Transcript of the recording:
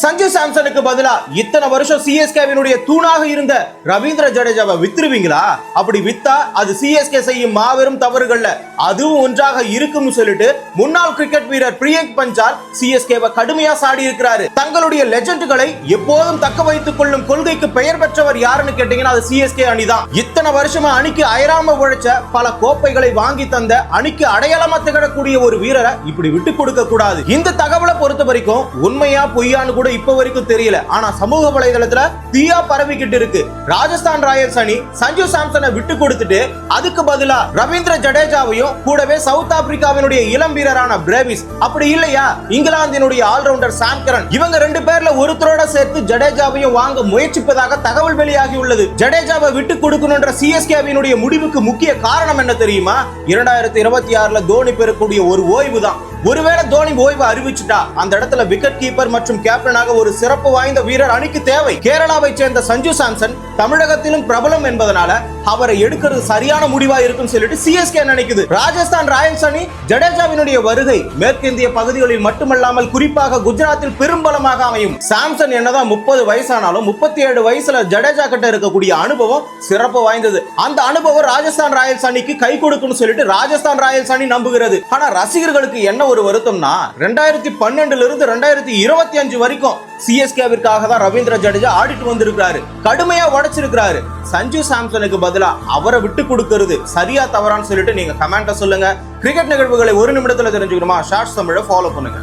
சஞ்சு சாம்சனுக்கு பதிலா இத்தனை வருஷம் சிஎஸ்கேவினுடைய தூணாக இருந்த ரவீந்திர ஜடேஜாவை வித்துருவீங்களா? அப்படி வித்தா அது சிஎஸ்கே செய்யும் மாபெரும் தவறுகள்ல அதுவும் ஒன்றாக இருக்கும்னு சொல்லிட்டு முன்னாள் கிரிக்கெட் வீரர் பிரியங்க் பஞ்சால் சிஎஸ்கேவை கடுமையா சாடி இருக்கிறாரு. தங்களுடைய லெஜெண்டுகளை எப்போதும் தக்க வைத்துக் கொள்ளும் கொள்கைக்கு பெயர் பெற்றவர் யாருன்னு கேட்டீங்கன்னா அது சிஎஸ்கே அணிதான். இத்தனை வருஷமா அணிக்கு அயராம உழைச்ச பல கோப்பைகளை வாங்கி தந்த அணிக்கு அடையாளமா திகழக்கூடிய ஒரு வீரரை இப்படி விட்டு கொடுக்க கூடாது. இந்த தகவலை பொறுத்த வரைக்கும் உண்மையா பொய்யான்னு கூட இப்ப வரைக்கும் தெரியல. ஆனா சமூக வலைதளத்துல தீயா பரவிக்கிட்டு இருக்கு. ராஜஸ்தான் ராயல்ஸ் அணி சஞ்சு சாம்சனை விட்டு கொடுத்துட்டு அதுக்கு பதிலா ரவீந்திர ஜடேஜாவையும் கூடவே சவுத் ஆப்பிரிக்காவினுடைய இளம் வீரரான பிரேவிஸ், அப்படி இல்லையா இங்கிலாந்தினுடைய ஆல்ரவுண்டர் சாம் கரன், இவங்க ரெண்டு பேர்ல ஒருத்தரோட சேர்த்து ஜடேஜாவையும் வாங்க முயற்சிப்பதாக தகவல் வெளியாகி உள்ளது. ஜடேஜாவை விட்டு கொடுக்கணும்ன்ற சிஎஸ்கேவினுடைய முடிவுக்கு முக்கிய காரணம் என்ன தெரியுமா? 2026 தோனி பெறக்கூடிய ஒரு ஓய்வு தான். ஒருவேளை தோனி ஓய்வு அறிவிச்சுட்டா அந்த இடத்துல விக்கெட் கீப்பர் மற்றும் கேப்டனாக ஒரு சிறப்பு வாய்ந்த வீரர் அணிக்கு தேவை. கேரளாவை சேர்ந்த சஞ்சு சாம்சன் தமிழகத்திலும் பிரபலம் என்பதனால அவரை எடுக்கிறது சரியான முடிவா இருக்கும் சொல்லிட்டு சிஎஸ்கே நினைக்குது. ராஜஸ்தான் ராயல்ஸ் அணி ஜடேஜாவினுடைய வருகை மேற்கிந்திய பகுதிகளில் மட்டுமல்லாமல் குறிப்பாக குஜராத்தில் பெரும்பலமாக அமையும். சாம்சன் என்னதான் 30 வயசானாலும் 37 வயசுல ஜடேஜா கிட்ட இருக்கக்கூடிய அனுபவம் சிறப்பு வாய்ந்தது. அந்த அனுபவம் ராஜஸ்தான் ராயல்ஸ் அணிக்கு கை கொடுக்கும் சொல்லிட்டு ராஜஸ்தான் ராயல்ஸ் அணி நம்புகிறது. ஆனா ரசிகர்களுக்கு என்ன ஒரு வருத்தம்னா 2012 இருந்து 2025 வரைக்கும் சிஎஸ்கேவிற்காக தான் ரவீந்திர ஜடேஜா ஆடிட்டு வந்திருக்காரு. கடுமையா உடைச்சிருக்காரு. சஞ்சு சாம்சனுக்கு பதிலா அவரை விட்டு கொடுக்கிறது சரியா தவறான்னு சொல்லிட்டு நீங்க கமெண்ட்ல சொல்லுங்க. கிரிக்கெட் நிகழ்வுகளை ஒரு நிமிடத்துல தெரிஞ்சுக்கணுமா? ஷார்ட்ஸ் தமிழை ஃபாலோ பண்ணுங்க.